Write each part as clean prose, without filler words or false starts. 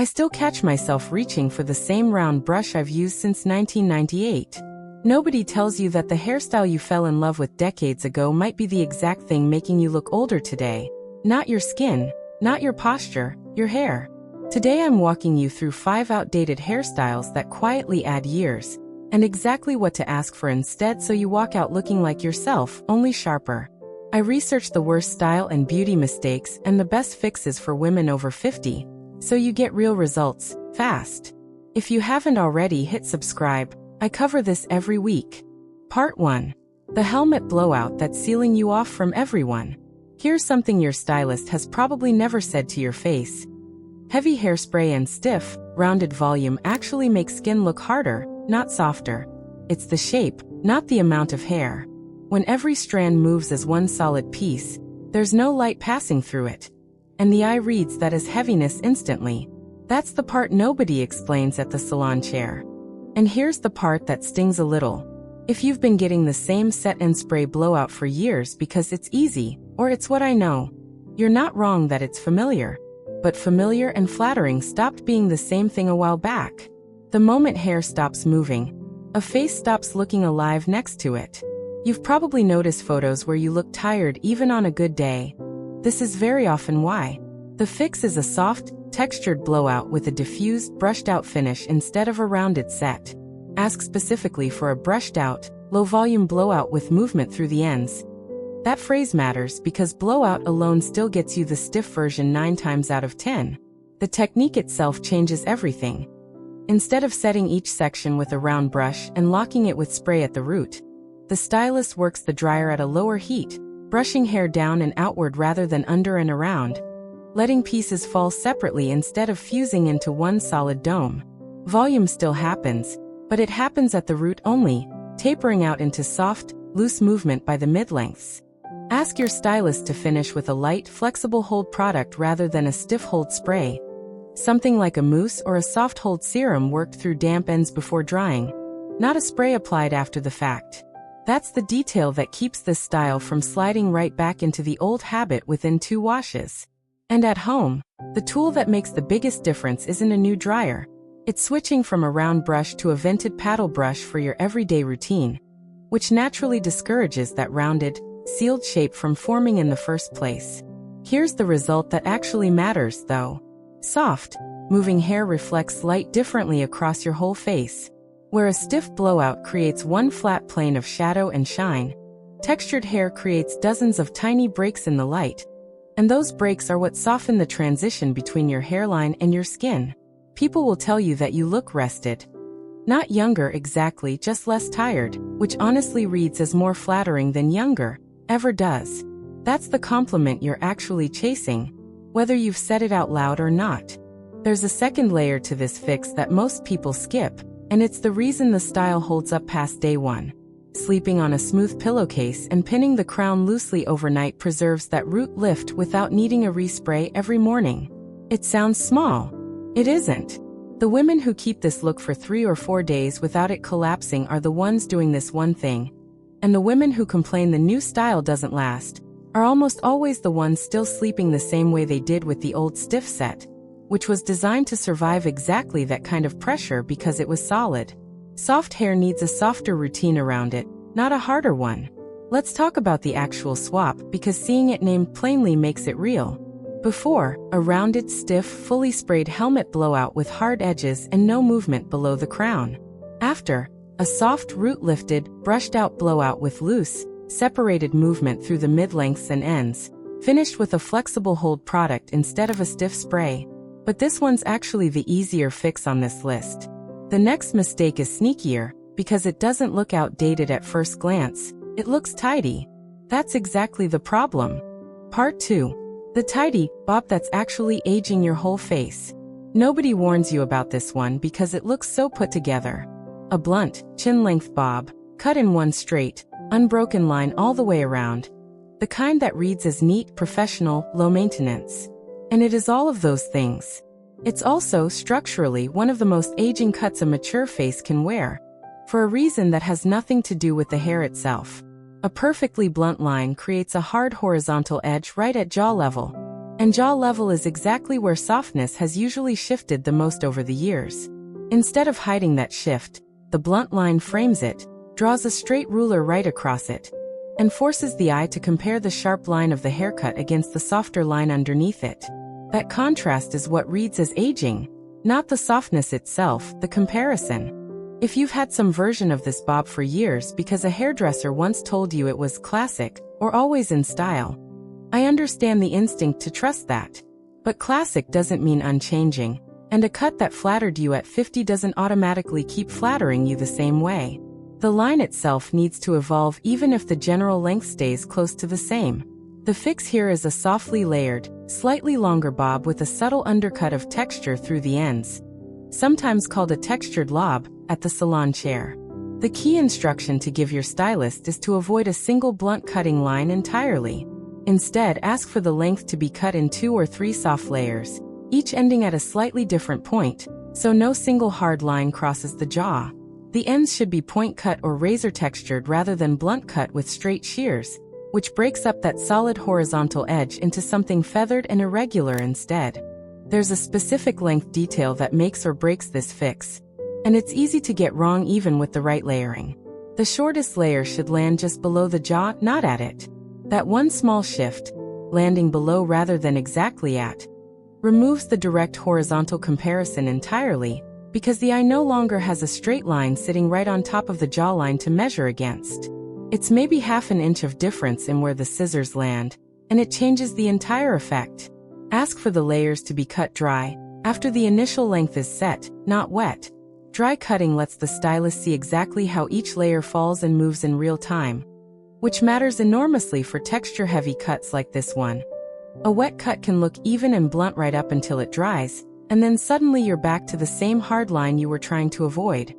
I still catch myself reaching for the same round brush I've used since 1998. Nobody tells you that the hairstyle you fell in love with decades ago might be the exact thing making you look older today. Not your skin, not your posture, your hair. Today I'm walking you through 5 outdated hairstyles that quietly add years, and exactly what to ask for instead so you walk out looking like yourself, only sharper. I researched the worst style and beauty mistakes and the best fixes for women over 50, so you get real results, fast. If you haven't already, hit subscribe. I cover this every week. Part 1. The helmet blowout that's sealing you off from everyone. Here's something your stylist has probably never said to your face. Heavy hairspray and stiff, rounded volume actually make skin look harder, not softer. It's the shape, not the amount of hair. When every strand moves as one solid piece, there's no light passing through it. And the eye reads that as heaviness instantly. That's the part nobody explains at the salon chair. And here's the part that stings a little. If you've been getting the same set and spray blowout for years because it's easy, or it's what I know, you're not wrong that it's familiar. But familiar and flattering stopped being the same thing a while back. The moment hair stops moving, a face stops looking alive next to it. You've probably noticed photos where you look tired even on a good day. This is very often why. The fix is a soft, textured blowout with a diffused, brushed-out finish instead of a rounded set. Ask specifically for a brushed-out, low-volume blowout with movement through the ends. That phrase matters because blowout alone still gets you the stiff version 9 times out of 10. The technique itself changes everything. Instead of setting each section with a round brush and locking it with spray at the root, the stylist works the dryer at a lower heat, brushing hair down and outward rather than under and around, letting pieces fall separately instead of fusing into one solid dome. Volume still happens, but it happens at the root only, tapering out into soft, loose movement by the mid-lengths. Ask your stylist to finish with a light, flexible hold product rather than a stiff hold spray. Something like a mousse or a soft hold serum worked through damp ends before drying, not a spray applied after the fact. That's the detail that keeps this style from sliding right back into the old habit within 2 washes. And at home, the tool that makes the biggest difference isn't a new dryer. It's switching from a round brush to a vented paddle brush for your everyday routine, which naturally discourages that rounded, sealed shape from forming in the first place. Here's the result that actually matters, though. Soft, moving hair reflects light differently across your whole face. Where a stiff blowout creates one flat plane of shadow and shine, textured hair creates dozens of tiny breaks in the light. And those breaks are what soften the transition between your hairline and your skin. People will tell you that you look rested. Not younger exactly, just less tired, which honestly reads as more flattering than younger ever does. That's the compliment you're actually chasing, whether you've said it out loud or not. There's a second layer to this fix that most people skip, and it's the reason the style holds up past day 1. Sleeping on a smooth pillowcase and pinning the crown loosely overnight preserves that root lift without needing a respray every morning. It sounds small. It isn't. The women who keep this look for 3 or 4 days without it collapsing are the ones doing this one thing. And the women who complain the new style doesn't last are almost always the ones still sleeping the same way they did with the old stiff set, which was designed to survive exactly that kind of pressure because it was solid. Soft hair needs a softer routine around it, not a harder one. Let's talk about the actual swap because seeing it named plainly makes it real. Before, a rounded, stiff, fully sprayed helmet blowout with hard edges and no movement below the crown. After, a soft, root-lifted, brushed-out blowout with loose, separated movement through the mid-lengths and ends, finished with a flexible hold product instead of a stiff spray. But this one's actually the easier fix on this list. The next mistake is sneakier, because it doesn't look outdated at first glance, it looks tidy. That's exactly the problem. Part 2. The tidy bob that's actually aging your whole face. Nobody warns you about this one because it looks so put together. A blunt, chin-length bob, cut in one straight, unbroken line all the way around. The kind that reads as neat, professional, low maintenance. And it is all of those things. It's also, structurally, one of the most aging cuts a mature face can wear, for a reason that has nothing to do with the hair itself. A perfectly blunt line creates a hard horizontal edge right at jaw level, And jaw level is exactly where softness has usually shifted the most over the years. Instead of hiding that shift, the blunt line frames it, draws a straight ruler right across it, and forces the eye to compare the sharp line of the haircut against the softer line underneath it. That contrast is what reads as aging, not the softness itself, the comparison. If you've had some version of this bob for years because a hairdresser once told you it was classic or always in style, I understand the instinct to trust that. But classic doesn't mean unchanging, and a cut that flattered you at 50 doesn't automatically keep flattering you the same way. The line itself needs to evolve even if the general length stays close to the same. The fix here is a softly layered, slightly longer bob with a subtle undercut of texture through the ends, sometimes called a textured lob, at the salon chair. The key instruction to give your stylist is to avoid a single blunt cutting line entirely. Instead, ask for the length to be cut in 2 or 3 soft layers, each ending at a slightly different point, so no single hard line crosses the jaw. The ends should be point cut or razor textured rather than blunt cut with straight shears, which breaks up that solid horizontal edge into something feathered and irregular instead. There's a specific length detail that makes or breaks this fix, and it's easy to get wrong even with the right layering. The shortest layer should land just below the jaw, not at it. That one small shift, landing below rather than exactly at, removes the direct horizontal comparison entirely, because the eye no longer has a straight line sitting right on top of the jawline to measure against. It's maybe half an inch of difference in where the scissors land, and it changes the entire effect. Ask for the layers to be cut dry, after the initial length is set, not wet. Dry cutting lets the stylist see exactly how each layer falls and moves in real time, which matters enormously for texture-heavy cuts like this one. A wet cut can look even and blunt right up until it dries, and then suddenly you're back to the same hard line you were trying to avoid.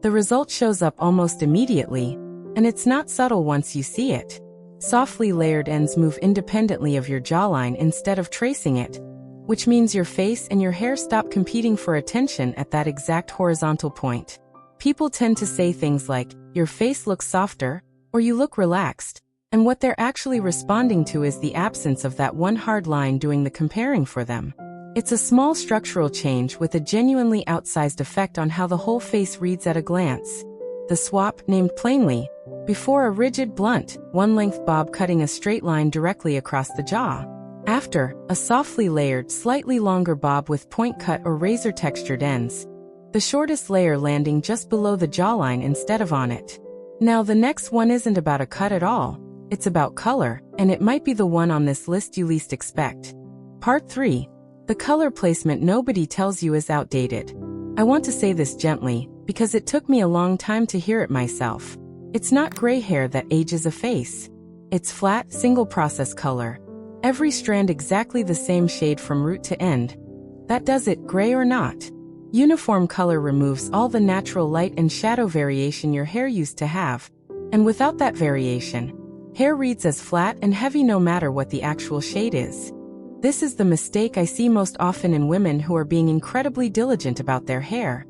The result shows up almost immediately, and it's not subtle once you see it. Softly layered ends move independently of your jawline instead of tracing it, which means your face and your hair stop competing for attention at that exact horizontal point. People tend to say things like, "Your face looks softer," or "You look relaxed," and what they're actually responding to is the absence of that one hard line doing the comparing for them. It's a small structural change with a genuinely outsized effect on how the whole face reads at a glance. The swap, named plainly, before a rigid blunt, one-length bob cutting a straight line directly across the jaw. After, a softly layered, slightly longer bob with point cut or razor textured ends, the shortest layer landing just below the jawline instead of on it. Now the next one isn't about a cut at all, it's about color, and it might be the one on this list you least expect. Part 3. The color placement nobody tells you is outdated. I want to say this gently, because it took me a long time to hear it myself. It's not gray hair that ages a face. It's flat, single-process color. Every strand exactly the same shade from root to end. That does it, gray or not. Uniform color removes all the natural light and shadow variation your hair used to have. And without that variation, hair reads as flat and heavy no matter what the actual shade is. This is the mistake I see most often in women who are being incredibly diligent about their hair.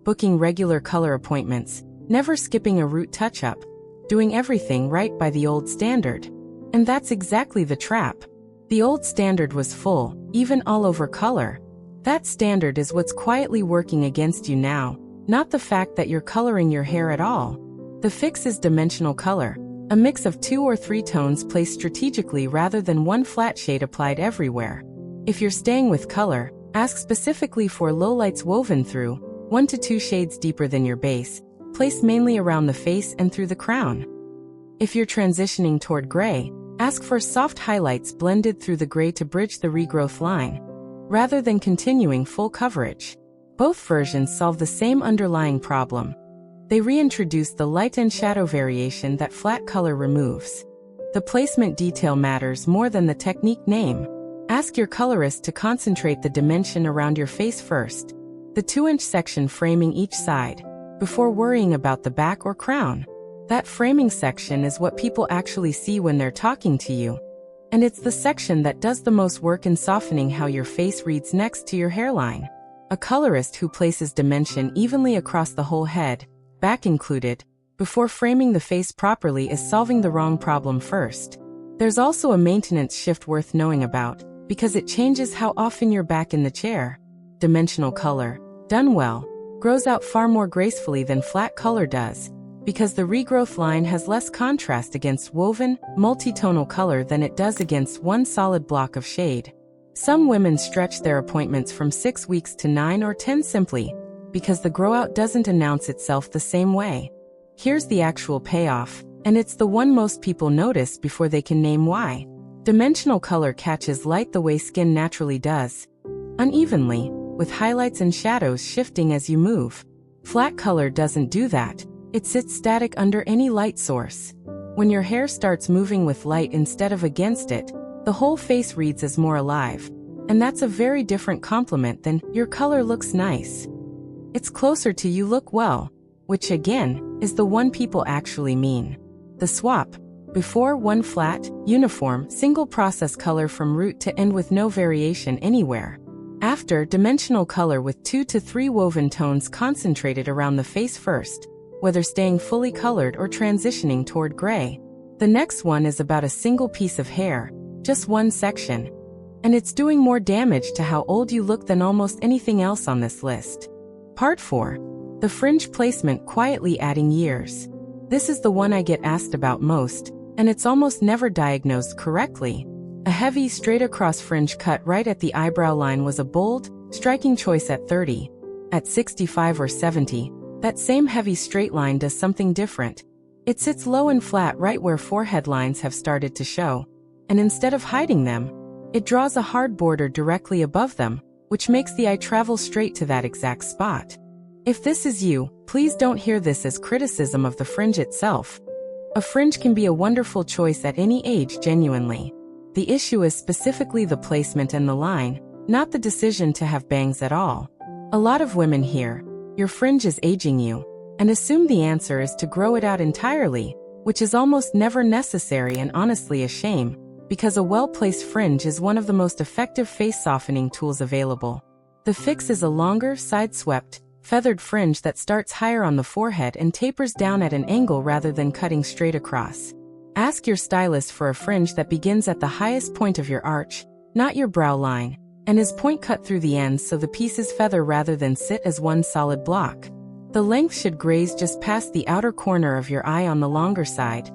Booking regular color appointments, never skipping a root touch-up, doing everything right by the old standard. And that's exactly the trap. The old standard was full, even all over color. That standard is what's quietly working against you now, not the fact that you're coloring your hair at all. The fix is dimensional color, a mix of 2 or 3 tones placed strategically rather than one flat shade applied everywhere. If you're staying with color, ask specifically for lowlights woven through, 1 to 2 shades deeper than your base, placed mainly around the face and through the crown. If you're transitioning toward gray, ask for soft highlights blended through the gray to bridge the regrowth line, rather than continuing full coverage. Both versions solve the same underlying problem. They reintroduce the light and shadow variation that flat color removes. The placement detail matters more than the technique name. Ask your colorist to concentrate the dimension around your face first, the 2-inch section framing each side, before worrying about the back or crown. That framing section is what people actually see when they're talking to you. And it's the section that does the most work in softening how your face reads next to your hairline. A colorist who places dimension evenly across the whole head, back included, before framing the face properly is solving the wrong problem first. There's also a maintenance shift worth knowing about. because it changes how often you're back in the chair. Dimensional color, done well, grows out far more gracefully than flat color does, because the regrowth line has less contrast against woven, multi-tonal color than it does against one solid block of shade. Some women stretch their appointments from 6 weeks to 9 or 10 simply because the growout doesn't announce itself the same way. Here's the actual payoff, and it's the one most people notice before they can name why. Dimensional color catches light the way skin naturally does, unevenly, with highlights and shadows shifting as you move. Flat color doesn't do that. It sits static under any light source. When your hair starts moving with light instead of against it, the whole face reads as more alive. And that's a very different compliment than "your color looks nice." It's closer to "you look well," which again, is the one people actually mean. The swap. Before, one flat, uniform, single process color from root to end with no variation anywhere. After, dimensional color with 2 to 3 woven tones concentrated around the face first, whether staying fully colored or transitioning toward gray. The next one is about a single piece of hair, just one section. And it's doing more damage to how old you look than almost anything else on this list. Part 4. The fringe placement quietly adding years. This is the one I get asked about most, and it's almost never diagnosed correctly. A heavy, straight-across fringe cut right at the eyebrow line was a bold, striking choice at 30. At 65 or 70, that same heavy straight line does something different. It sits low and flat right where forehead lines have started to show. And instead of hiding them, it draws a hard border directly above them, which makes the eye travel straight to that exact spot. If this is you, please don't hear this as criticism of the fringe itself. A fringe can be a wonderful choice at any age, genuinely. The issue is specifically the placement and the line, not the decision to have bangs at all. A lot of women hear, "Your fringe is aging you," and assume the answer is to grow it out entirely, which is almost never necessary and honestly a shame, because a well-placed fringe is one of the most effective face softening tools available. The fix is a longer, side-swept, feathered fringe that starts higher on the forehead and tapers down at an angle rather than cutting straight across. Ask your stylist for a fringe that begins at the highest point of your arch, not your brow line, and is point cut through the ends so the pieces feather rather than sit as one solid block. The length should graze just past the outer corner of your eye on the longer side,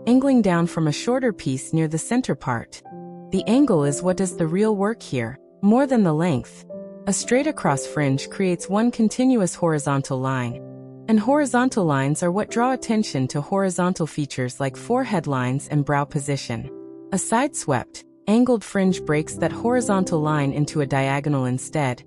angling down from a shorter piece near the center part. The angle is what does the real work here, more than the length. A straight across fringe creates one continuous horizontal line. And horizontal lines are what draw attention to horizontal features like forehead lines and brow position. A side-swept, angled fringe breaks that horizontal line into a diagonal instead.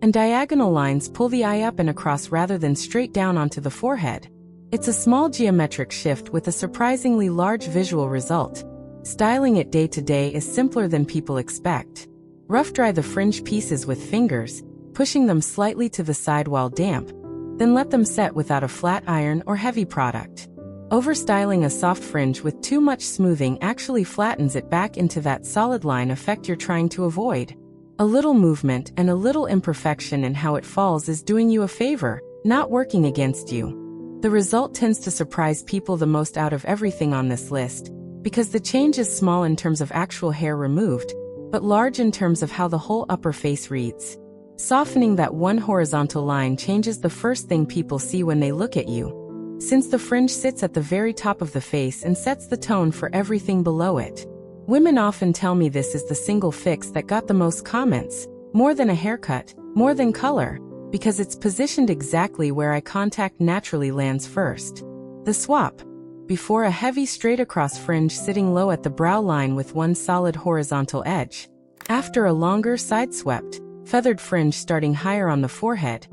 And diagonal lines pull the eye up and across rather than straight down onto the forehead. It's a small geometric shift with a surprisingly large visual result. Styling it day to day is simpler than people expect. Rough dry the fringe pieces with fingers, pushing them slightly to the side while damp. Then let them set without a flat iron or heavy product. Overstyling a soft fringe with too much smoothing actually flattens it back into that solid line effect you're trying to avoid. A little movement and a little imperfection in how it falls is doing you a favor, not working against you. The result tends to surprise people the most out of everything on this list, because the change is small in terms of actual hair removed, but large in terms of how the whole upper face reads. Softening that one horizontal line changes the first thing people see when they look at you, since the fringe sits at the very top of the face and sets the tone for everything below it. Women often tell me this is the single fix that got the most comments, more than a haircut, more than color, because it's positioned exactly where eye contact naturally lands first. The swap. Before, a heavy straight across fringe sitting low at the brow line with one solid horizontal edge. After, a longer side-swept, feathered fringe starting higher on the forehead,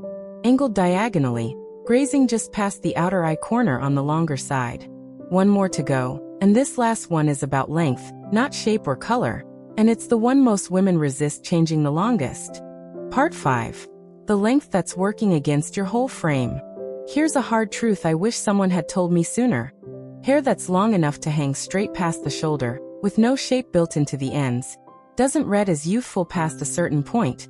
angled diagonally, grazing just past the outer eye corner on the longer side. One more to go, and this last one is about length, not shape or color, and it's the one most women resist changing the longest. Part 5. The length that's working against your whole frame. Here's a hard truth I wish someone had told me sooner. Hair that's long enough to hang straight past the shoulder, with no shape built into the ends, doesn't read as youthful past a certain point.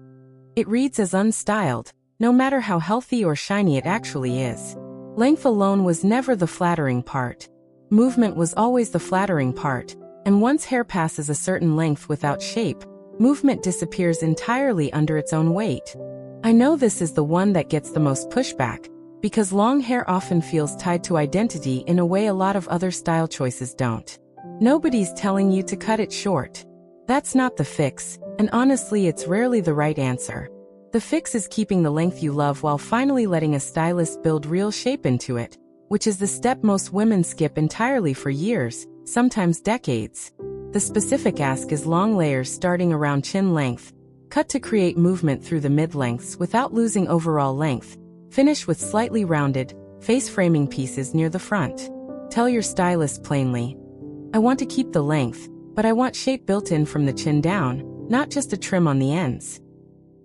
It reads as unstyled, no matter how healthy or shiny it actually is. Length alone was never the flattering part. Movement was always the flattering part, and once hair passes a certain length without shape, movement disappears entirely under its own weight. I know this is the one that gets the most pushback, because long hair often feels tied to identity in a way a lot of other style choices don't. Nobody's telling you to cut it short. That's not the fix, and honestly it's rarely the right answer. The fix is keeping the length you love while finally letting a stylist build real shape into it, which is the step most women skip entirely for years, sometimes decades. The specific ask is long layers starting around chin length, cut to create movement through the mid-lengths without losing overall length, finish with slightly rounded, face-framing pieces near the front. Tell your stylist plainly, I want to keep the length, but I want shape built in from the chin down, not just a trim on the ends.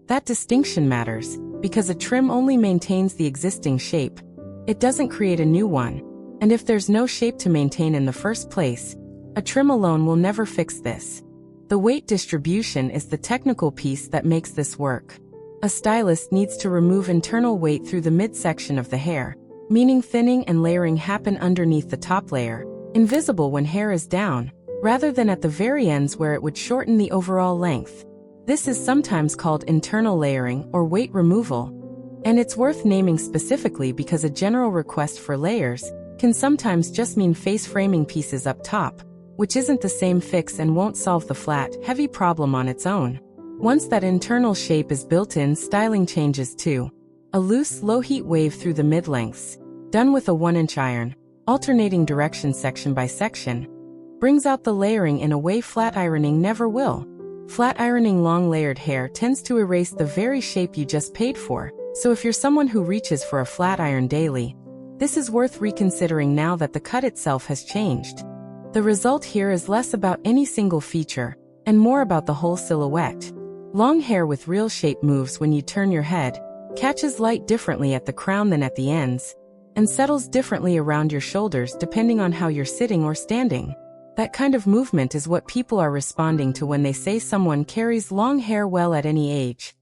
That distinction matters, because a trim only maintains the existing shape. It doesn't create a new one, and if there's no shape to maintain in the first place, a trim alone will never fix this. The weight distribution is the technical piece that makes this work. A stylist needs to remove internal weight through the midsection of the hair, meaning thinning and layering happen underneath the top layer, invisible when hair is down, rather than at the very ends where it would shorten the overall length. This is sometimes called internal layering or weight removal, and it's worth naming specifically because a general request for layers can sometimes just mean face framing pieces up top, which isn't the same fix and won't solve the flat, heavy problem on its own. Once that internal shape is built in, styling changes too. A loose, low-heat wave through the mid-lengths, done with a 1-inch iron, alternating direction section by section, brings out the layering in a way flat ironing never will. Flat ironing long layered hair tends to erase the very shape you just paid for, so if you're someone who reaches for a flat iron daily, this is worth reconsidering now that the cut itself has changed. The result here is less about any single feature, and more about the whole silhouette. Long hair with real shape moves when you turn your head, catches light differently at the crown than at the ends, and settles differently around your shoulders depending on how you're sitting or standing. That kind of movement is what people are responding to when they say someone carries long hair well at any age.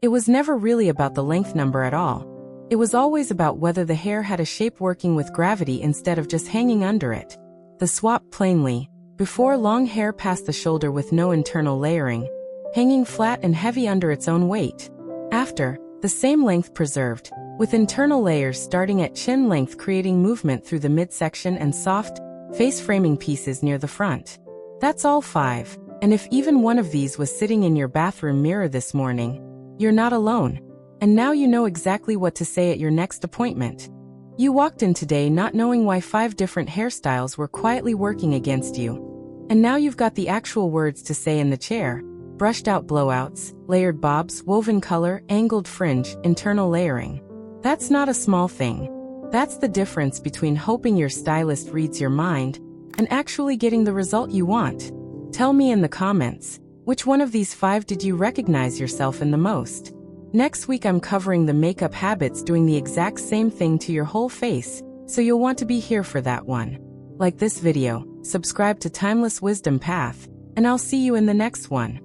It was never really about the length number at all. It was always about whether the hair had a shape working with gravity instead of just hanging under it. The swap plainly, before long hair past the shoulder with no internal layering, hanging flat and heavy under its own weight. After, the same length preserved, with internal layers starting at chin length creating movement through the midsection and soft, face-framing pieces near the front. That's all 5, and if even one of these was sitting in your bathroom mirror this morning, you're not alone. And now you know exactly what to say at your next appointment. You walked in today not knowing why 5 different hairstyles were quietly working against you. And now you've got the actual words to say in the chair: brushed out blowouts, layered bobs, woven color, angled fringe, internal layering. That's not a small thing. That's the difference between hoping your stylist reads your mind and actually getting the result you want. Tell me in the comments, which one of these 5 did you recognize yourself in the most? Next week I'm covering the makeup habits doing the exact same thing to your whole face, so you'll want to be here for that one. Like this video, subscribe to Timeless Wisdom Path, and I'll see you in the next one.